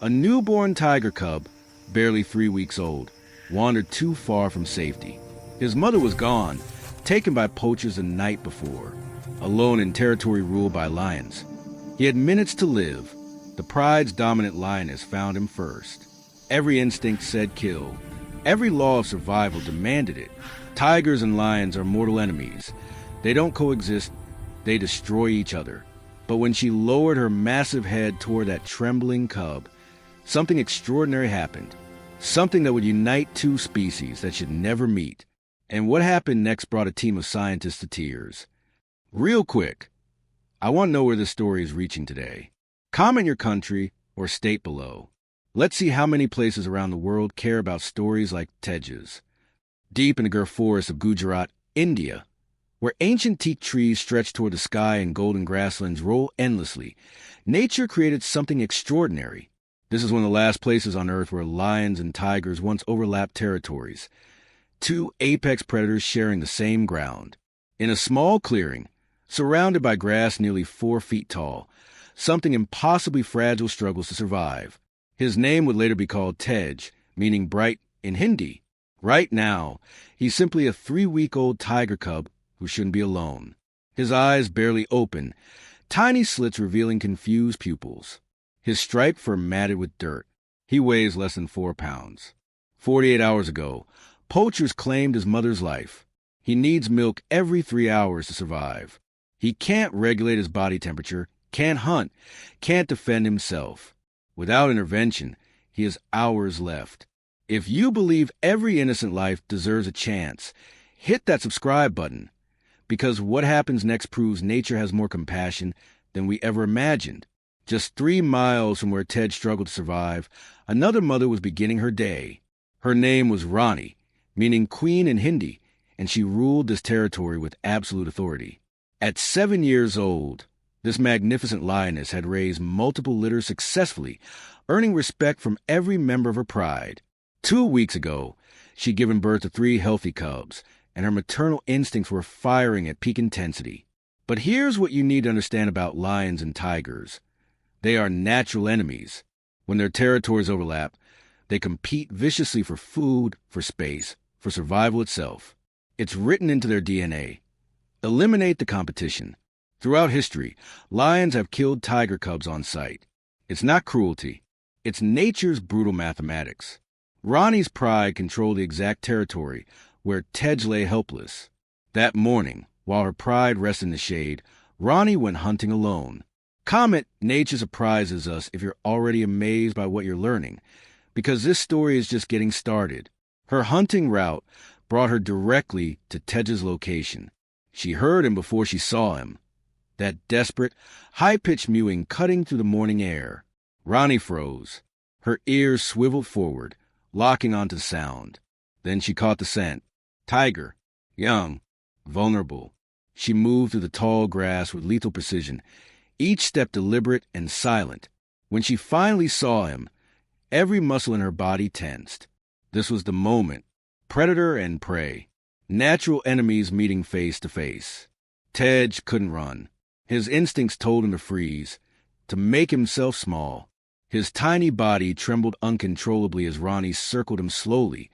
A newborn tiger cub, barely 3 weeks old, wandered too far from safety. His mother was gone, taken by poachers the night before, alone in territory ruled by lions. He had minutes to live. The pride's dominant lioness found him first. Every instinct said kill. Every law of survival demanded it. Tigers and lions are mortal enemies. They don't coexist, they destroy each other. But when she lowered her massive head toward that trembling cub, something extraordinary happened. Something that would unite two species that should never meet. And what happened next brought a team of scientists to tears. Real quick, I want to know where this story is reaching today. Comment your country or state below. Let's see how many places around the world care about stories like Tej's. Deep in the Gir forests of Gujarat, India, where ancient teak trees stretch toward the sky and golden grasslands roll endlessly, nature created something extraordinary. This is one of the last places on Earth where lions and tigers once overlapped territories. Two apex predators sharing the same ground. In a small clearing, surrounded by grass nearly 4 feet tall, something impossibly fragile struggles to survive. His name would later be called Tej, meaning bright in Hindi. Right now, he's simply a 3-week-old tiger cub who shouldn't be alone. His eyes barely open, tiny slits revealing confused pupils. His striped fur matted with dirt. He weighs less than 4 pounds. 48 hours ago, poachers claimed his mother's life. He needs milk every 3 hours to survive. He can't regulate his body temperature, can't hunt, can't defend himself. Without intervention, he has hours left. If you believe every innocent life deserves a chance, hit that subscribe button. Because what happens next proves nature has more compassion than we ever imagined. Just 3 miles from where Ted struggled to survive, another mother was beginning her day. Her name was Rani, meaning queen in Hindi, and she ruled this territory with absolute authority. At 7 years old, this magnificent lioness had raised multiple litters successfully, earning respect from every member of her pride. 2 weeks ago, she'd given birth to 3 healthy cubs, and her maternal instincts were firing at peak intensity. But here's what you need to understand about lions and tigers. They are natural enemies. When their territories overlap, they compete viciously for food, for space, for survival itself. It's written into their DNA. Eliminate the competition. Throughout history, lions have killed tiger cubs on sight. It's not cruelty. It's nature's brutal mathematics. Rani's pride controlled the exact territory where Tej lay helpless. That morning, while her pride rested in the shade, Rani went hunting alone. Comment "Nature surprises us" if you're already amazed by what you're learning, because this story is just getting started. Her hunting route brought her directly to Tej's location. She heard him before she saw him. That desperate, high-pitched mewing cutting through the morning air. Rani froze. Her ears swiveled forward, locking onto the sound. Then she caught the scent. Tiger. Young. Vulnerable. She moved through the tall grass with lethal precision, each step deliberate and silent. When she finally saw him, every muscle in her body tensed. This was the moment. Predator and prey. Natural enemies meeting face to face. Tej couldn't run. His instincts told him to freeze, to make himself small. His tiny body trembled uncontrollably as Rani circled him slowly,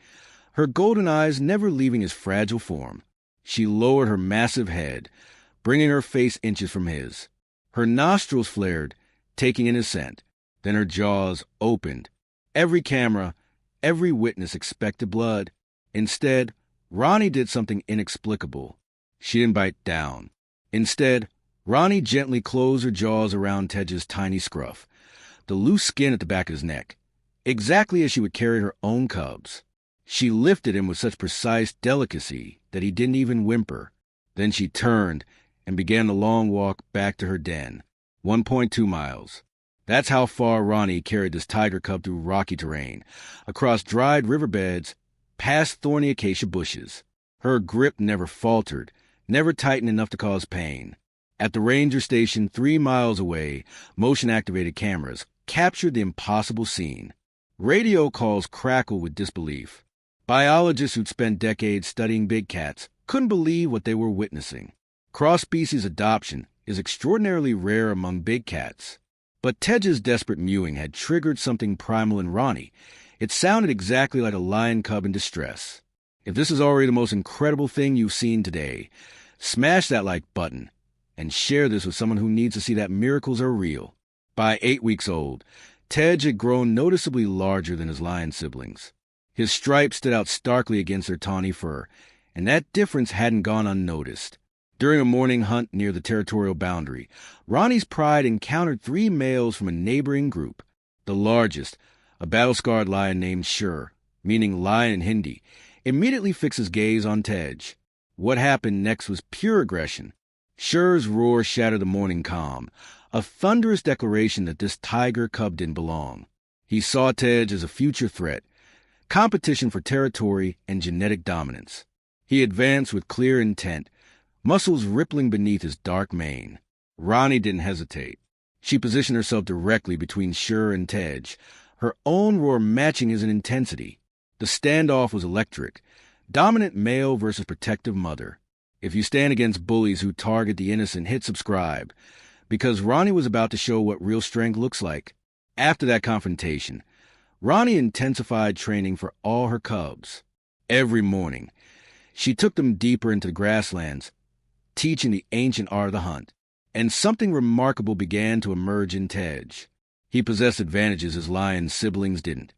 her golden eyes never leaving his fragile form. She lowered her massive head, bringing her face inches from his. Her nostrils flared, taking in his scent. Then her jaws opened. Every camera, every witness expected blood. Instead, Rani did something inexplicable. She didn't bite down. Instead, Rani gently closed her jaws around Tej's tiny scruff, the loose skin at the back of his neck, exactly as she would carry her own cubs. She lifted him with such precise delicacy that he didn't even whimper. Then she turned and began the long walk back to her den, 1.2 miles. That's how far Rani carried this tiger cub through rocky terrain, across dried riverbeds, past thorny acacia bushes. Her grip never faltered, never tightened enough to cause pain. At the ranger station 3 miles away, motion-activated cameras captured the impossible scene. Radio calls crackled with disbelief. Biologists who'd spent decades studying big cats couldn't believe what they were witnessing. Cross-species adoption is extraordinarily rare among big cats. But Tedge's desperate mewing had triggered something primal in Ronnie. It sounded exactly like a lion cub in distress. If this is already the most incredible thing you've seen today, smash that like button and share this with someone who needs to see that miracles are real. By 8 weeks old, Tedge had grown noticeably larger than his lion siblings. His stripes stood out starkly against their tawny fur, and that difference hadn't gone unnoticed. During a morning hunt near the territorial boundary, Ronnie's pride encountered 3 males from a neighboring group. The largest, a battle-scarred lion named Shur, meaning lion in Hindi, immediately fixed his gaze on Tedge. What happened next was pure aggression. Shur's roar shattered the morning calm, a thunderous declaration that this tiger cub didn't belong. He saw Tedge as a future threat, competition for territory and genetic dominance. He advanced with clear intent, muscles rippling beneath his dark mane. Ronnie didn't hesitate. She positioned herself directly between Shur and Tedge, her own roar matching his in intensity. The standoff was electric, dominant male versus protective mother. If you stand against bullies who target the innocent, hit subscribe, because Ronnie was about to show what real strength looks like. After that confrontation, Ronnie intensified training for all her cubs. Every morning, she took them deeper into the grasslands, teaching the ancient art of the hunt. And something remarkable began to emerge in Tedge. He possessed advantages his lion siblings didn't.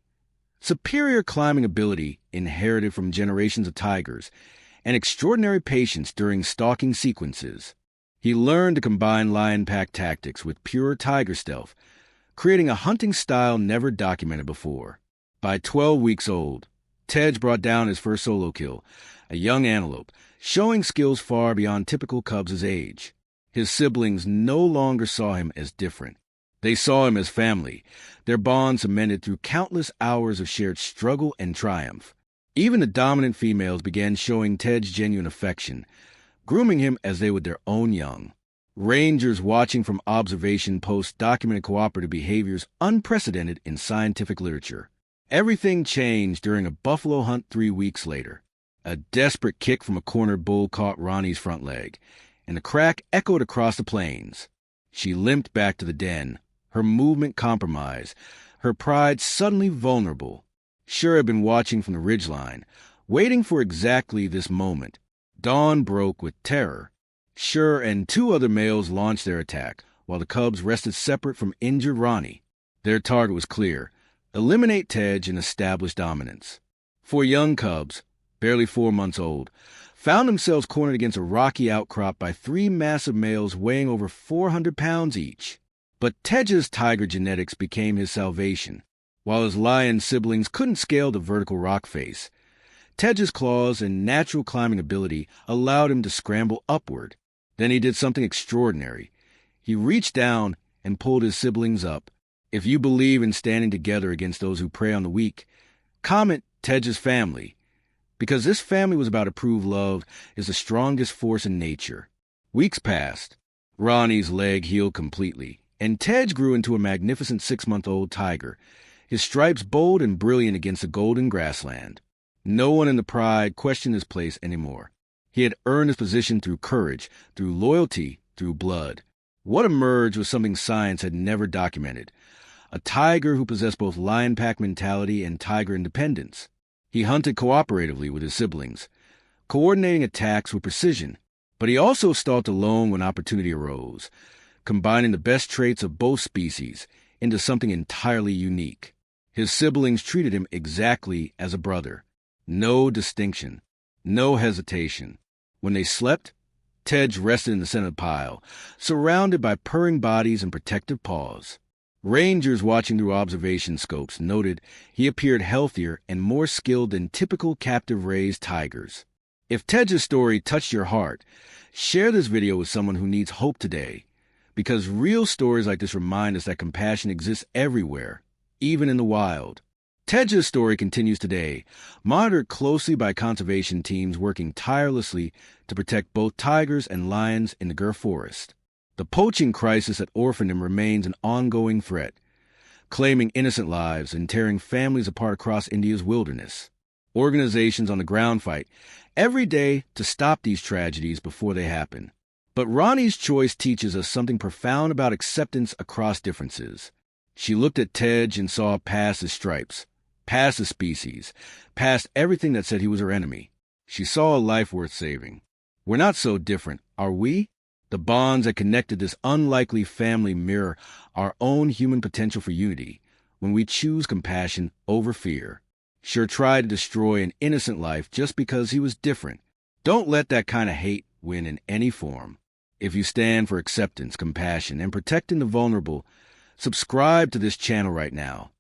Superior climbing ability inherited from generations of tigers, and extraordinary patience during stalking sequences. He learned to combine lion pack tactics with pure tiger stealth, creating a hunting style never documented before. By 12 weeks old, Tedge brought down his first solo kill, a young antelope, showing skills far beyond typical cubs' age. His siblings no longer saw him as different. They saw him as family, their bond cemented through countless hours of shared struggle and triumph. Even the dominant females began showing Tedge genuine affection, grooming him as they would their own young. Rangers watching from observation posts documented cooperative behaviors unprecedented in scientific literature. Everything changed during a buffalo hunt 3 weeks later. A desperate kick from a cornered bull caught Ronnie's front leg, and the crack echoed across the plains. She limped back to the den, her movement compromised, her pride suddenly vulnerable. Shur had been watching from the ridgeline, waiting for exactly this moment. Dawn broke with terror. Shur and 2 other males launched their attack, while the cubs rested separate from injured Ronnie. Their target was clear: eliminate Tedge and establish dominance. 4 young cubs, barely 4 months old, found themselves cornered against a rocky outcrop by 3 massive males weighing over 400 pounds each. But Tedge's tiger genetics became his salvation. While his lion siblings couldn't scale the vertical rock face, Tedge's claws and natural climbing ability allowed him to scramble upward. Then he did something extraordinary. He reached down and pulled his siblings up. If you believe in standing together against those who prey on the weak, comment Tedge's family, because this family was about to prove love is the strongest force in nature. Weeks passed. Ronnie's leg healed completely, and Tedge grew into a magnificent 6-month-old tiger, his stripes bold and brilliant against the golden grassland. No one in the pride questioned his place anymore. He had earned his position through courage, through loyalty, through blood. What emerged was something science had never documented: a tiger who possessed both lion pack mentality and tiger independence. He hunted cooperatively with his siblings, coordinating attacks with precision, but he also stalked alone when opportunity arose, combining the best traits of both species into something entirely unique. His siblings treated him exactly as a brother. No distinction, no hesitation. When they slept, Tedge rested in the center of the pile, surrounded by purring bodies and protective paws. Rangers watching through observation scopes noted he appeared healthier and more skilled than typical captive-raised tigers. If Tedge's story touched your heart, share this video with someone who needs hope today, because real stories like this remind us that compassion exists everywhere, even in the wild. Tedge's story continues today, monitored closely by conservation teams working tirelessly to protect both tigers and lions in the Gir Forest. The poaching crisis at Orphaned Cub remains an ongoing threat, claiming innocent lives and tearing families apart across India's wilderness. Organizations on the ground fight every day to stop these tragedies before they happen. But Ronnie's choice teaches us something profound about acceptance across differences. She looked at Tej and saw past his stripes, past his species, past everything that said he was her enemy. She saw a life worth saving. We're not so different, are we? The bonds that connected this unlikely family mirror our own human potential for unity when we choose compassion over fear. Sure tried to destroy an innocent life just because he was different. Don't let that kind of hate win in any form. If you stand for acceptance, compassion, and protecting the vulnerable, subscribe to this channel right now.